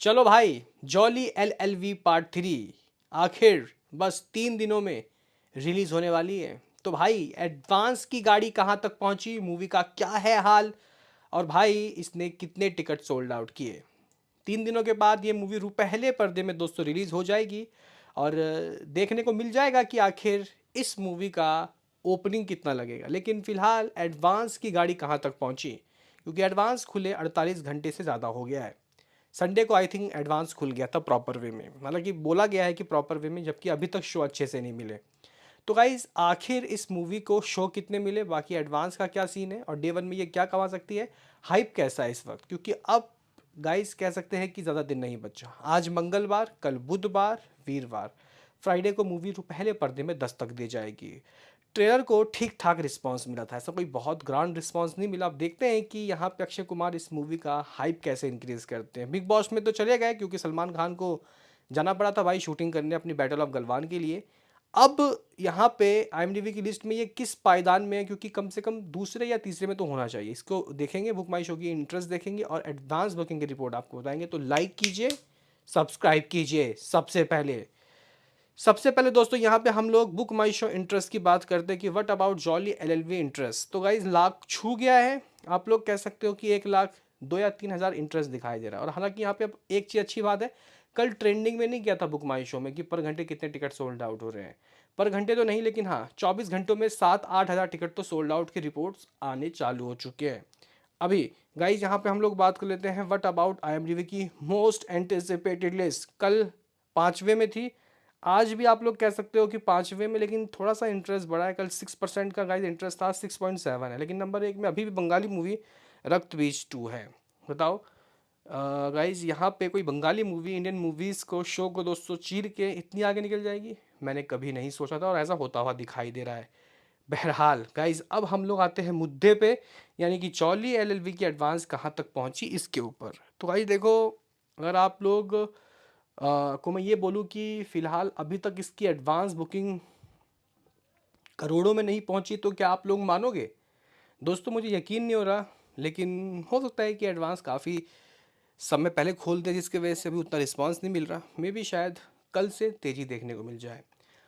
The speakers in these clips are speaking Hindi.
चलो भाई, जॉली LLV पार्ट 3 आखिर बस 3 दिनों में रिलीज होने वाली है। तो भाई एडवांस की गाड़ी कहाँ तक पहुंची, मूवी का क्या है हाल, और भाई इसने कितने टिकट सोल्ड आउट किए। 3 दिनों के बाद ये मूवी पहले पर्दे में दोस्तों रिलीज हो जाएगी और देखने को मिल जाएगा कि आखिर इस मूवी का ओपनिंग कितना लगेगा। लेकिन फिलहाल एडवांस की गाड़ी कहाँ तक पहुंची, क्योंकि एडवांस खुले 48 घंटे से ज़्यादा हो गया है। संडे को आई थिंक एडवांस खुल गया था प्रॉपर वे में, मतलब कि बोला गया है कि प्रॉपर वे में, जबकि अभी तक शो अच्छे से नहीं मिले। तो गाइज आखिर इस मूवी को शो कितने मिले, बाकी एडवांस का क्या सीन है और डे वन में ये क्या कमा सकती है, हाइप कैसा है इस वक्त, क्योंकि अब गाइज कह सकते हैं कि ज़्यादा दिन नहीं बचा। आज मंगलवार, कल बुधवार, वीरवार, फ्राइडे को मूवी पहले पर्दे में दस्तक दे जाएगी। ट्रेलर को ठीक ठाक रिस्पांस मिला था, ऐसा कोई बहुत ग्रांड रिस्पांस नहीं मिला। अब देखते हैं कि यहाँ पे अक्षय कुमार इस मूवी का हाइप कैसे इंक्रीज करते हैं। बिग बॉस में तो चले गए क्योंकि सलमान खान को जाना पड़ा था भाई शूटिंग करने अपनी बैटल ऑफ गलवान के लिए। अब यहाँ पे IMDb की लिस्ट में ये किस पायदान में है, क्योंकि कम से कम दूसरे या तीसरे में तो होना चाहिए। इसको देखेंगे, बुक माई शो की इंटरेस्ट देखेंगे और एडवांस बुकिंग की रिपोर्ट आपको बताएंगे। तो लाइक कीजिए, सब्सक्राइब कीजिए। सबसे पहले दोस्तों यहाँ पे हम लोग बुक माई शो इंटरेस्ट की बात करते हैं कि what about jolly LLV interest. तो गाइज लाख छू गया है, आप लोग कह सकते हो कि 1 लाख 2 या 3 हज़ार इंटरेस्ट दिखाई दे रहा है। और हालांकि यहाँ पे अब एक चीज़ अच्छी बात है, कल ट्रेंडिंग में नहीं किया था बुक माई शो में कि पर घंटे कितने टिकट सोल्ड आउट हो रहे हैं। पर घंटे तो नहीं, लेकिन हाँ 24 घंटों में 7-8 हज़ार टिकट तो सोल्ड आउट की रिपोर्ट्स आने चालू हो चुके हैं। अभी गाइज यहाँ पे हम लोग बात कर लेते हैं व्हाट अबाउट IMDb की मोस्ट एंटिसिपेटेड लिस्ट। कल 5वें में थी, आज भी आप लोग कह सकते हो कि 5वें में, लेकिन थोड़ा सा इंटरेस्ट बढ़ा है। कल 6% का गाइज इंटरेस्ट था, 6.7 है। लेकिन नंबर 1 में अभी भी बंगाली मूवी रक्त बीज 2 है। बताओ गाइज यहाँ पे कोई बंगाली मूवी इंडियन मूवीज़ को शो को दोस्तों चीर के इतनी आगे निकल जाएगी, मैंने कभी नहीं सोचा था और ऐसा होता हुआ दिखाई दे रहा है। बहरहाल गाइज अब हम लोग आते हैं मुद्दे पे, यानी कि जॉली LLV की एडवांस कहाँ तक पहुंची इसके ऊपर। तो गाइज देखो, अगर आप लोग को मैं ये बोलूँ कि फ़िलहाल अभी तक इसकी एडवांस बुकिंग करोड़ों में नहीं पहुंची, तो क्या आप लोग मानोगे? दोस्तों मुझे यकीन नहीं हो रहा, लेकिन हो सकता है कि एडवांस काफ़ी समय पहले खोल दिया जिसकी वजह से अभी उतना रिस्पांस नहीं मिल रहा। मे भी शायद कल से तेज़ी देखने को मिल जाए।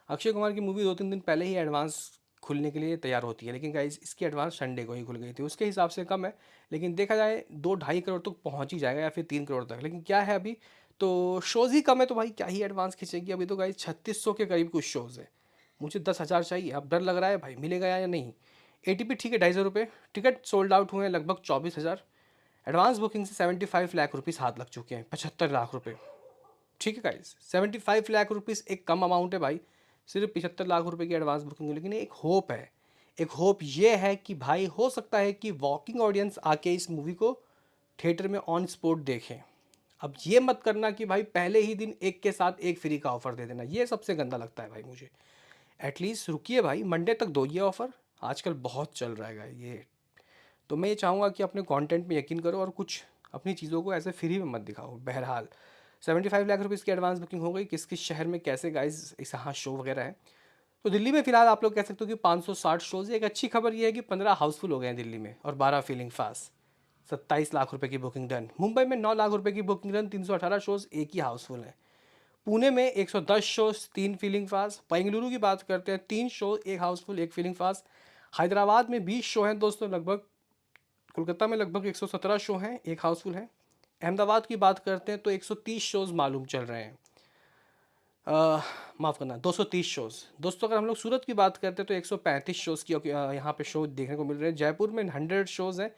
अक्षय कुमार की मूवी 2-3 दिन पहले ही एडवांस खुलने के लिए तैयार होती है, लेकिन गाइस इसकी एडवांस संडे को ही खुल गई थी, उसके हिसाब से कम है। लेकिन देखा जाए 2-2.5 करोड़ तक पहुंच ही जाएगा या फिर 3 करोड़ तक। लेकिन क्या है अभी तो शोज़ ही कम है, तो भाई क्या ही एडवांस खींचेगी। अभी तो गाइस 3600 के करीब कुछ शोज़ है, मुझे 10,000 चाहिए। अब डर लग रहा है भाई मिलेगा या नहीं। ATP ठीक है 250 रुपये, टिकट सोल्ड आउट हुए हैं लगभग 24,000। एडवांस बुकिंग से 75 लाख रुपीज़ हाथ लग चुके हैं, 75 लाख रुपये। ठीक है गाइस, 75 लाख रुपीज़ एक कम अमाउंट है भाई, सिर्फ 75 लाख रुपए की एडवांस बुकिंग है। लेकिन एक होप है, एक होप ये है कि भाई हो सकता है कि वॉकिंग ऑडियंस आके इस मूवी को थिएटर में ऑन स्पॉट देखें। अब ये मत करना कि भाई पहले ही दिन एक के साथ एक फ्री का ऑफर दे देना, ये सबसे गंदा लगता है भाई मुझे। एटलीस्ट रुकिए भाई, मंडे तक दो ये ऑफर, आजकल बहुत चल रहा है ये। तो मैं ये चाहूँगा कि अपने कंटेंट में यकीन करो और कुछ अपनी चीज़ों को ऐसे फ्री में मत दिखाओ। बहरहाल 75 लाख रुपीज़ की एडवांस बुकिंग हो गई। किस किस शहर में कैसे गाइज इस यहाँ शो वगैरह है, तो दिल्ली में फिलहाल आप लोग कह सकते हो कि 560 शोज़ है। एक अच्छी खबर ये है कि 15 हाउसफुल हो गए हैं दिल्ली में और 12 फीलिंग फास्ट। 27 लाख रुपए की बुकिंग डन। मुंबई में 9 लाख रुपए की बुकिंग डन, 318 शोज़ एक ही हाउसफुल है। पुणे में 110 शोज, 3 फीलिंग फास्ट। बेंगलुरु की बात करते हैं, 3 शो, एक हाउसफुल एक फीलिंग फास्ट। हैदराबाद में 20 शो हैं दोस्तों लगभग। कोलकाता में लगभग 117 शो हैं, एक हाउसफुल है। अहमदाबाद की बात करते हैं तो 130 शोज़ मालूम चल रहे हैं। माफ़ करना, 230 शोज़। दोस्तों अगर हम लोग सूरत की बात करते हैं तो 135 शोज़ की यहाँ पे शो देखने को मिल रहे हैं। जयपुर में 100 शोज़ हैं।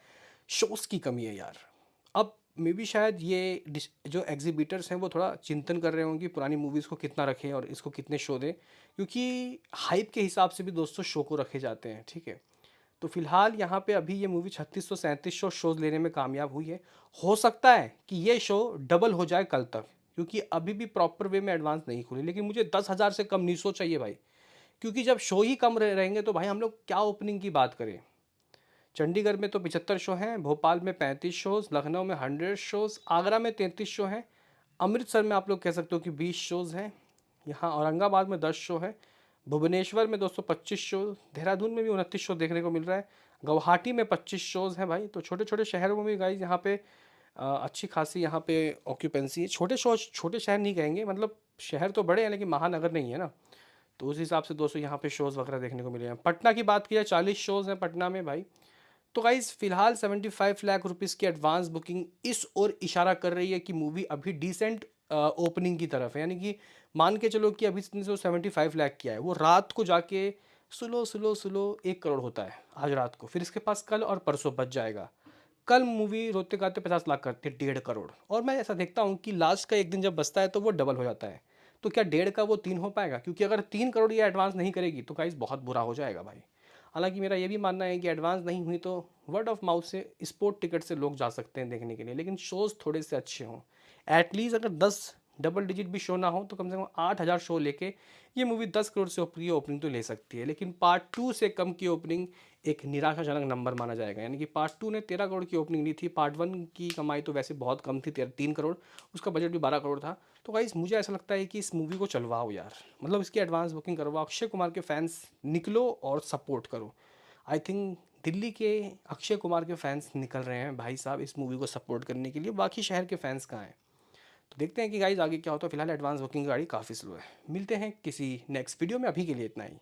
शोज़ की कमी है यार। अब मे बी शायद ये जो एग्जीबिटर्स हैं वो थोड़ा चिंतन कर रहे होंगे पुरानी मूवीज़ को कितना रखें और इसको कितने शो दें, क्योंकि हाइप के हिसाब से भी दोस्तों शो को रखे जाते हैं। ठीक है, तो फिलहाल यहाँ पे अभी ये मूवी 3637 शोज़ लेने में कामयाब हुई है। हो सकता है कि ये शो डबल हो जाए कल तक, क्योंकि अभी भी प्रॉपर वे में एडवांस नहीं खुली। लेकिन मुझे 10,000 से कम नहीं सो चाहिए भाई, क्योंकि जब शो ही कम रहेंगे तो भाई हम लोग क्या ओपनिंग की बात करें। चंडीगढ़ में तो 75 शो हैं, भोपाल में 35 शोज़, लखनऊ में 100 शोज़, आगरा में 33 शो हैं, अमृतसर में आप लोग कह सकते हो कि 20 शोज़ हैं, यहाँ औरंगाबाद में 10 शो है, भुवनेश्वर में दोस्तों 25 शो, देहरादून में भी 29 शो देखने को मिल रहा है, गुवाहाटी में 25 शोज़ हैं भाई। तो छोटे छोटे शहरों में भी गाइज यहाँ पे अच्छी खासी यहाँ पे ऑक्यूपेंसी है। छोटे शो छोटे शहर नहीं कहेंगे, मतलब शहर तो बड़े हैं लेकिन महानगर नहीं है ना, तो उस हिसाब से दोस्तों यहाँ पे शोज़ वगैरह देखने को मिले हैं। पटना की बात की जाए 40 शोज़ हैं पटना में भाई। तो गाइज़ फ़िलहाल 75 लाख रुपीज़ की एडवांस बुकिंग इस ओर इशारा कर रही है कि मूवी अभी डिसेंट ओपनिंग की तरफ है, यानी कि मान के चलो कि अभी जो 75 लाख किया है वो रात को जाके स्लो स्लो स्लो 1 करोड़ होता है आज रात को, फिर इसके पास कल और परसों बच जाएगा। कल मूवी रोते गाते 50 लाख करती है, 1.5 करोड़। और मैं ऐसा देखता हूँ कि लास्ट का एक दिन जब बचता है तो वो डबल हो जाता है। तो क्या 1.5 का वो 3 हो पाएगा? क्योंकि अगर 3 करोड़ ये एडवांस नहीं करेगी तो गाइस बहुत बुरा हो जाएगा भाई। हालांकि मेरा ये भी मानना है कि एडवांस नहीं हुई तो वर्ड ऑफ माउथ से स्पोर्ट टिकट से लोग जा सकते हैं देखने के लिए, लेकिन शोज़ थोड़े से अच्छे हों। एटलीस्ट अगर 10 डबल डिजिट भी शो ना हो तो कम से कम 8,000 शो लेके ये मूवी 10 करोड़ से ऊपर की ओपनिंग तो ले सकती है। लेकिन पार्ट 2 से कम की ओपनिंग एक निराशाजनक नंबर माना जाएगा, यानी कि पार्ट 2 ने 13 करोड़ की ओपनिंग ली थी। पार्ट 1 की कमाई तो वैसे बहुत कम थी, 3 करोड़, उसका बजट भी 12 करोड़ था। तो गाइस मुझे ऐसा लगता है कि इस मूवी को चलवाओ यार, मतलब इसकी एडवांस बुकिंग करवाओ, अक्षय कुमार के फैंस निकलो और सपोर्ट करो। आई थिंक दिल्ली के अक्षय कुमार के फैंस निकल रहे हैं भाई साहब इस मूवी को सपोर्ट करने के लिए, बाकी शहर के फैंस कहाँ हैं? तो देखते हैं कि गाइज आगे क्या होता है। फिलहाल एडवांस बुकिंग की गाड़ी काफ़ी स्लो है। मिलते हैं किसी नेक्स्ट वीडियो में, अभी के लिए इतना ही।